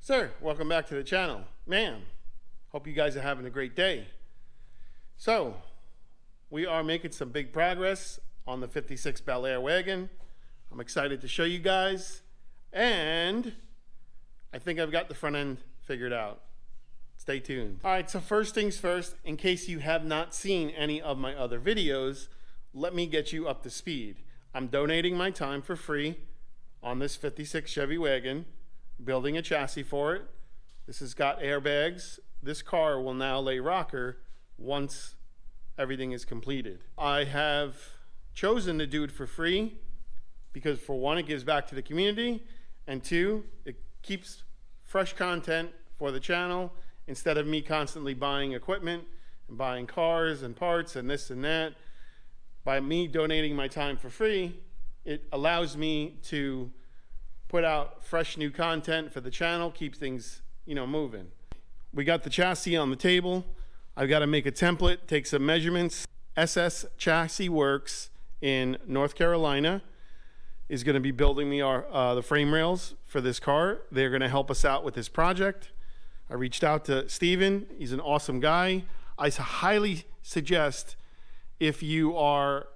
Sir, welcome back to the channel. Ma'am, hope you guys are having a great day. So, we are making some big progress on the 56 Bel Air wagon. I'm excited to show you guys, and I think I've got the front end figured out. Stay tuned. All right, so first things first, in case you have not seen any of my other videos, let me get you up to speed. I'm donating my time for free on this 56 Chevy wagon, building a chassis for it. This has got airbags. This car will now lay rocker once everything is completed. I have chosen to do it for free because, for one, it gives back to the community, and two, it keeps fresh content for the channel instead of me constantly buying equipment and buying cars and parts and this and that. By me donating my time for free, it allows me to put out fresh new content for the channel, keep things, moving. We got the chassis on the table. I've got to make a template, take some measurements. sschassisworx in North Carolina is going to be building me the frame rails for this car. They're going to help us out with this project. I reached out to Steven. He's an awesome guy. I highly suggest, if you are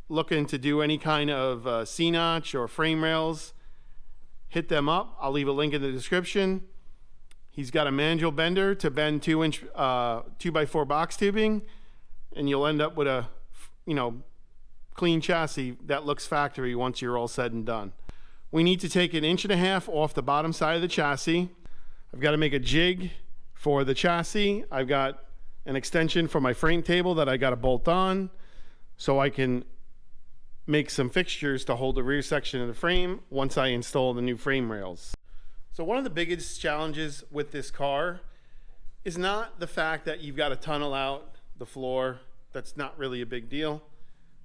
looking to do any kind of C-notch or frame rails, hit them up. I'll leave a link in the description. He's got a manual bender to bend 2-inch 2x4 box tubing, and you'll end up with a clean chassis that looks factory once you're all said and done. We need to take 1.5 inches off the bottom side of the chassis. I've got to make a jig for the chassis. I've got an extension for my frame table that I got to bolt on so I can make some fixtures to hold the rear section of the frame once I install the new frame rails. So one of the biggest challenges with this car is not the fact that you've got to tunnel out the floor. That's not really a big deal.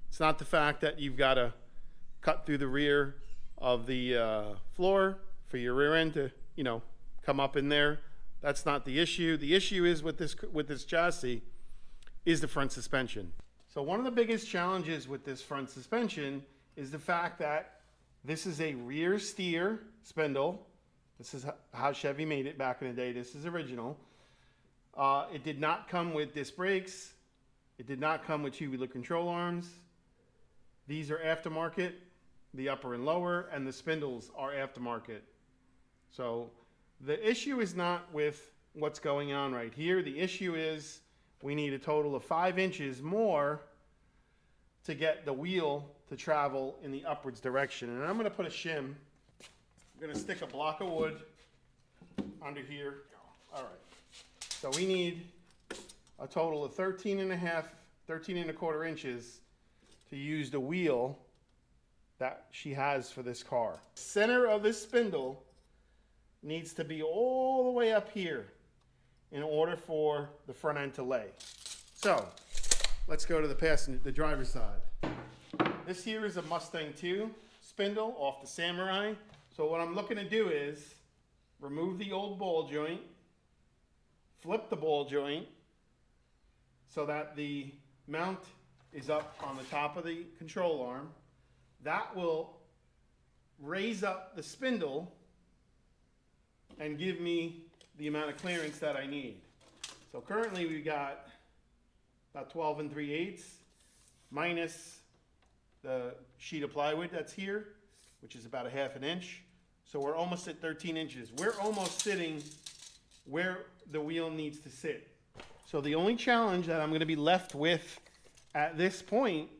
It's not the fact that you've got to cut through the rear of the floor for your rear end to, come up in there. That's not the issue. The issue is with this chassis is the front suspension. So one of the biggest challenges with this front suspension is the fact that this is a rear steer spindle. This is how Chevy made it back in the day. This is original. It did not come with disc brakes. It did not come with tubular control arms. These are aftermarket, the upper and lower, and the spindles are aftermarket. So the issue is not with what's going on right here. The issue is we need a total of 5 inches more to get the wheel to travel in the upwards direction. And I'm going to put a shim. I'm going to stick a block of wood under here. All right. So we need a total of 13 1/4 inches to use the wheel that she has for this car. Center of this spindle needs to be all the way up here in order for the front end to lay. So let's go to the driver's side. This here is a Mustang 2 spindle off the Samurai. So what I'm looking to do is remove the old ball joint, flip the ball joint so that the mount is up on the top of the control arm. That will raise up the spindle and give me the amount of clearance that I need. So currently we've got about 12 3/8 minus the sheet of plywood that's here, which is about 1/2 inch. So we're almost at 13 inches. We're almost sitting where the wheel needs to sit. So the only challenge that I'm going to be left with at this point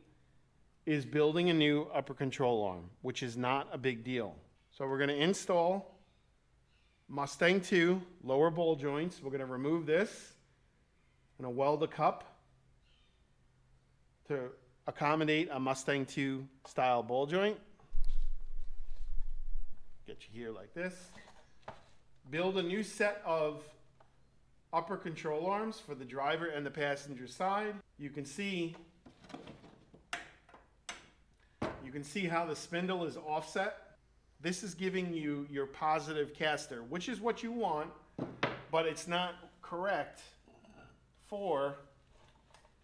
is building a new upper control arm, which is not a big deal. So we're going to install Mustang 2 lower ball joints. We're going to remove this. I'm going to weld a cup to accommodate a Mustang 2 style ball joint. Get you here like this. Build a new set of upper control arms for the driver and the passenger side. You can see how the spindle is offset. This is giving you your positive caster, which is what you want, but it's not correct for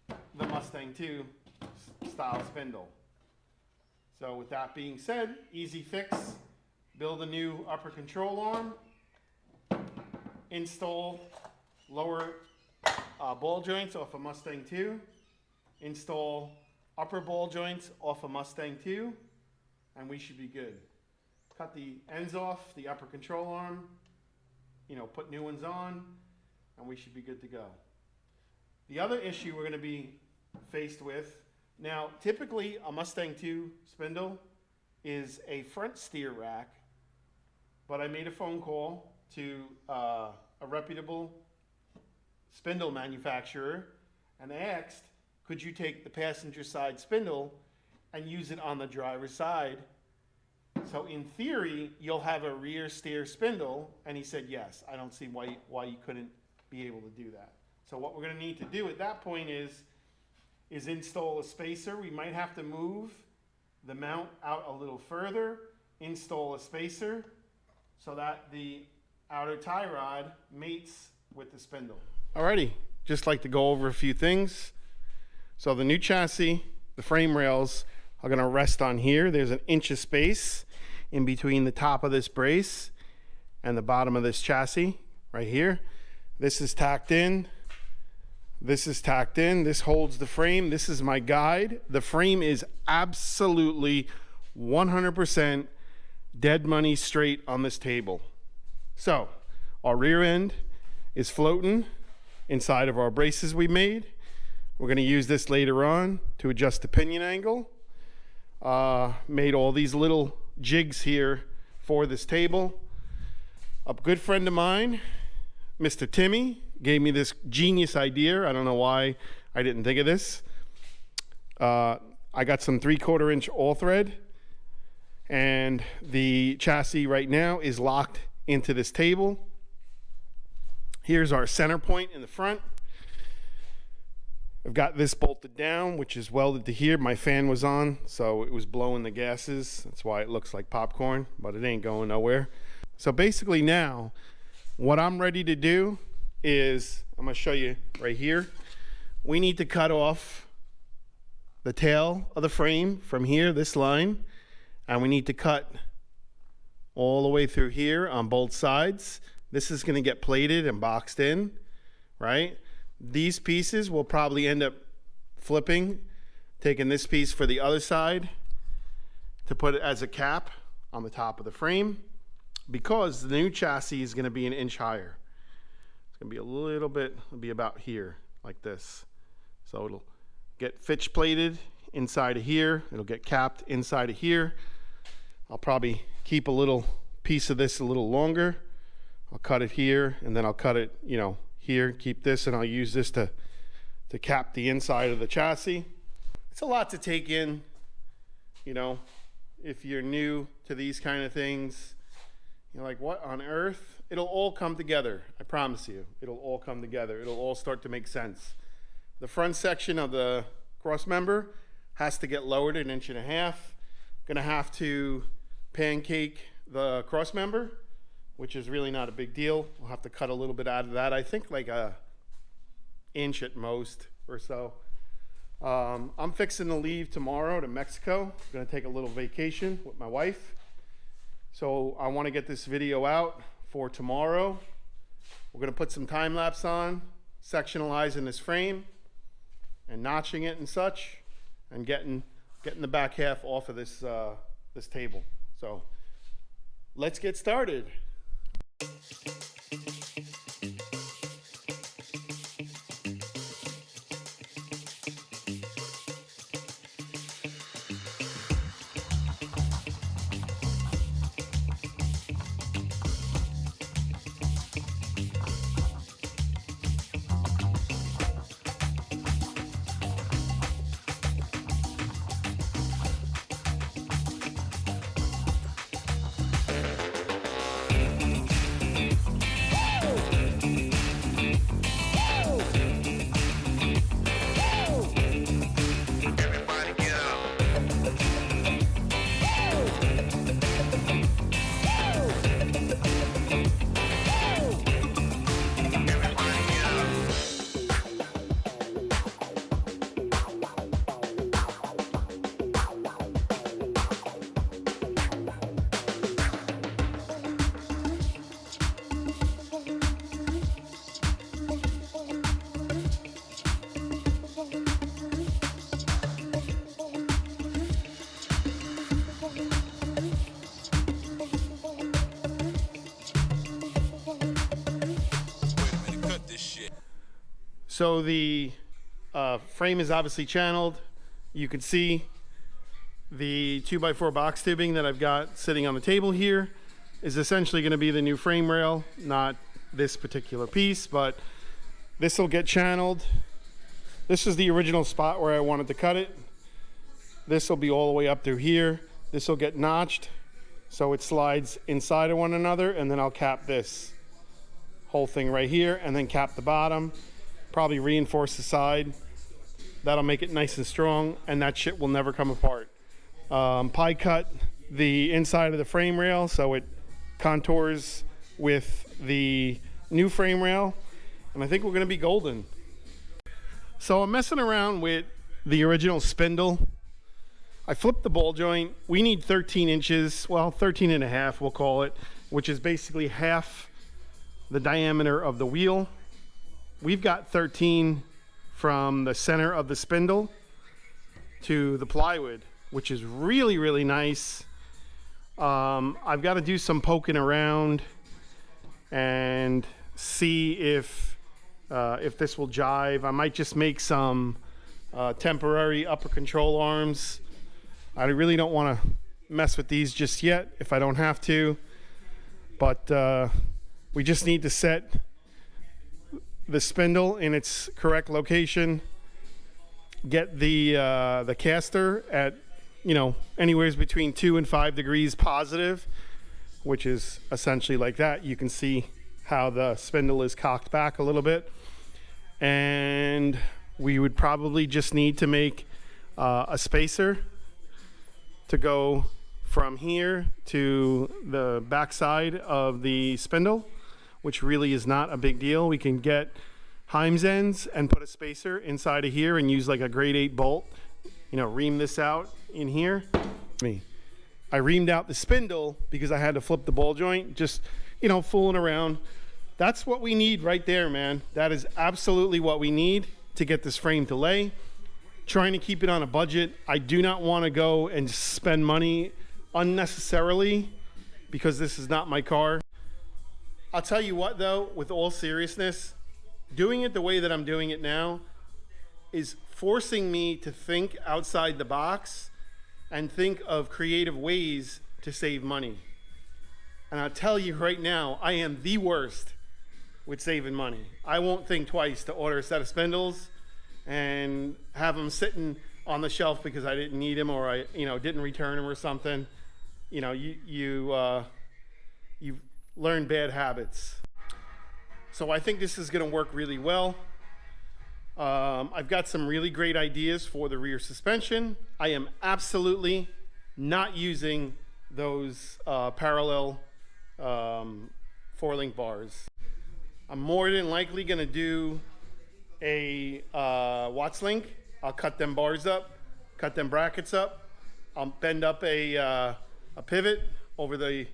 the Mustang 2 style spindle. So with that being said, easy fix. Build a new upper control arm, install lower ball joints off a Mustang 2, install upper ball joints off a Mustang 2, and we should be good. Cut the ends off, the upper control arm, put new ones on, and we should be good to go. The other issue we're going to be faced with, now typically a Mustang 2 spindle is a front steer rack, but I made a phone call to a reputable spindle manufacturer and asked, could you take the passenger side spindle and use it on the driver's side? So in theory, you'll have a rear steer spindle. And he said, yes. I don't see why you couldn't be able to do that. So what we're going to need to do at that point is install a spacer. We might have to move the mount out a little further, install a spacer so that the outer tie rod mates with the spindle. Alrighty, just like to go over a few things. So the new chassis, the frame rails are going to rest on here. There's an inch of space in between the top of this brace and the bottom of this chassis right here. This is tacked in. This is tacked in. This holds the frame. This is my guide. The frame is absolutely 100% dead money straight on this table. So our rear end is floating inside of our braces we made. We're going to use this later on to adjust the pinion angle. Made all these little jigs here for this table. A good friend of mine, Mr. Timmy, gave me this genius idea. I don't know why I didn't think of this. I got some 3/4 inch all thread, and the chassis right now is locked into this table. Here's our center point in the front. I've got this bolted down, which is welded to here. My fan was on, so it was blowing the gases. That's why it looks like popcorn, but it ain't going nowhere. So basically now, what I'm ready to do is, I'm gonna show you right here. We need to cut off the tail of the frame from here, this line, and we need to cut all the way through here on both sides. This is gonna get plated and boxed in, right? These pieces will probably end up flipping, taking this piece for the other side to put it as a cap on the top of the frame, because the new chassis is going to be an inch higher. It's going to be a little bit, it'll be about here, like this. So it'll get fitch plated inside of here. It'll get capped inside of here. I'll probably keep a little piece of this a little longer. I'll cut it here, and then I'll cut it, here, keep this, and I'll use this to cap the inside of the chassis. It's a lot to take in, if you're new to these kind of things. You're like, what on earth? It'll all come together. I promise you, it'll all come together. It'll all start to make sense. The front section of the cross member has to get lowered 1.5 inches. Gonna have to pancake the cross member, which is really not a big deal. We'll have to cut a little bit out of that. I think like 1 inch at most or so. I'm fixing to leave tomorrow to Mexico. I'm gonna take a little vacation with my wife. So I wanna get this video out for tomorrow. We're gonna put some time lapse on, sectionalizing this frame and notching it and such, and getting the back half off of this, this table. So let's get started. So the frame is obviously channeled. You can see the 2x4 box tubing that I've got sitting on the table here is essentially going to be the new frame rail, not this particular piece, but this will get channeled. This is the original spot where I wanted to cut it. This will be all the way up through here. This will get notched so it slides inside of one another, and then I'll cap this whole thing right here and then cap the bottom, probably reinforce the side. That'll make it nice and strong, and that shit will never come apart. Pie cut the inside of the frame rail so it contours with the new frame rail, and I think we're gonna be golden. So I'm messing around with the original spindle. I flipped the ball joint. We need 13 inches, well, 13 and a half, we'll call it, which is basically half the diameter of the wheel. We've got 13 from the center of the spindle to the plywood, which is really, really nice. I've got to do some poking around and see if this will jive. I might just make some temporary upper control arms. I really don't want to mess with these just yet if I don't have to, but we just need to set the spindle in its correct location, get the caster at, you know, anywhere between 2 and 5 degrees positive, which is essentially like that. You can see how the spindle is cocked back a little bit, and we would probably just need to make a spacer to go from here to the back side of the spindle, which really is not a big deal. We can get Heim's ends and put a spacer inside of here and use like a grade 8 bolt, you know, ream this out in here. I reamed out the spindle because I had to flip the ball joint, just, you know, fooling around. That's what we need right there, man. That is absolutely what we need to get this frame to lay. Trying to keep it on a budget. I do not want to go and spend money unnecessarily because this is not my car. I'll tell you what though, with all seriousness, doing it the way that I'm doing it now is forcing me to think outside the box and think of creative ways to save money. And I'll tell you right now, I am the worst with saving money. I won't think twice to order a set of spindles and have them sitting on the shelf because I didn't need them, or I, you know, didn't return them or something. You know, you learn bad habits. So I think this is going to work really well. I've got some really great ideas for the rear suspension. I am absolutely not using those parallel 4-link bars. I'm more than likely going to do a Watts link. I'll cut them bars up, cut them brackets up. I'll bend up a pivot over the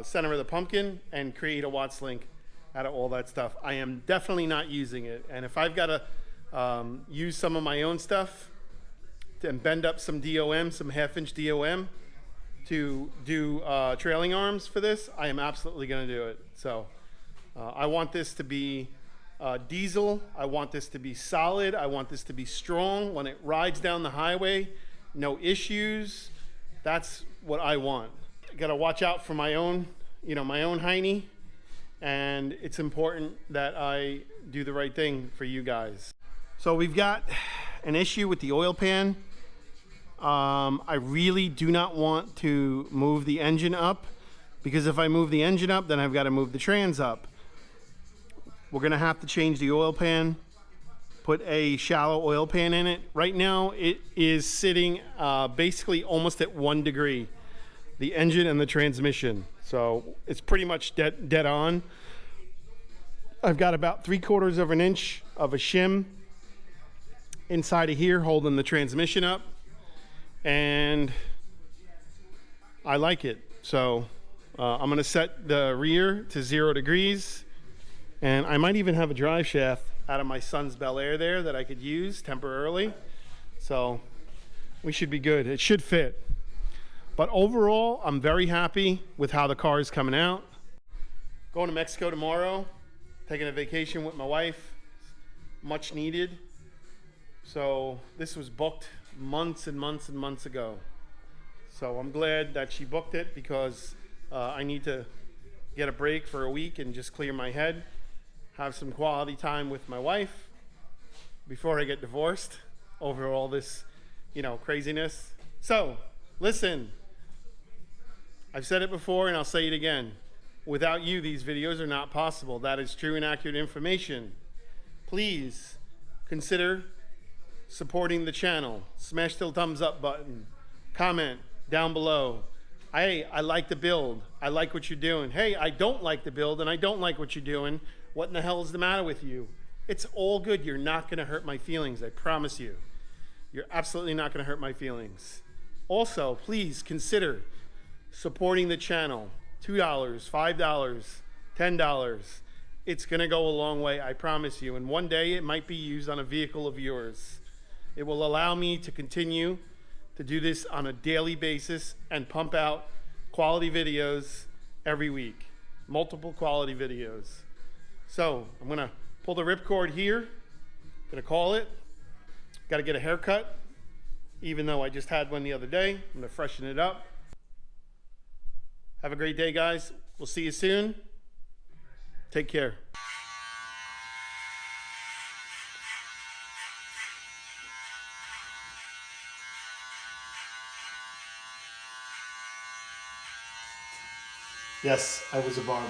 center of the pumpkin and create a Watts link out of all that stuff. I am definitely not using it. And if I've got to use some of my own stuff and bend up some DOM, some 1/2-inch DOM to do trailing arms for this, I am absolutely going to do it. So I want this to be diesel. I want this to be solid. I want this to be strong when it rides down the highway. No issues. That's what I want. I got to watch out for my own, you know, my own hiney, and it's important that I do the right thing for you guys. So we've got an issue with the oil pan. I really do not want to move the engine up, because if I move the engine up, then I've got to move the trans up. We're gonna have to change the oil pan, put a shallow oil pan in it. Right now it is sitting basically almost at 1 degree, the engine and the transmission. So it's pretty much dead on. I've got about 3/4 of an inch of a shim inside of here holding the transmission up, and I like it. So I'm gonna set the rear to 0 degrees. And I might even have a drive shaft out of my son's Bel Air there that I could use temporarily. So we should be good. It should fit. But overall, I'm very happy with how the car is coming out. Going to Mexico tomorrow, taking a vacation with my wife. much needed. So this was booked months and months and months ago. So I'm glad that she booked it because I need to get a break for a week and just clear my head, have some quality time with my wife before I get divorced over all this, craziness. So listen, I've said it before and I'll say it again. Without you, these videos are not possible. That is true and accurate information. Please consider supporting the channel. Smash the thumbs up button. Comment down below. Hey, I like the build. I like what you're doing. Hey, I don't like the build and I don't like what you're doing. What in the hell is the matter with you? It's all good. You're not going to hurt my feelings. I promise you. You're absolutely not going to hurt my feelings. Also, please consider supporting the channel. $2, $5, $10. It's going to go a long way, I promise you. And one day it might be used on a vehicle of yours. It will allow me to continue to do this on a daily basis and pump out quality videos every week. Multiple quality videos. So I'm going to pull the ripcord here. Going to call it. Got to get a haircut, even though I just had one the other day. I'm going to freshen it up. Have a great day, guys. We'll see you soon. Take care. Yes, I was a barber.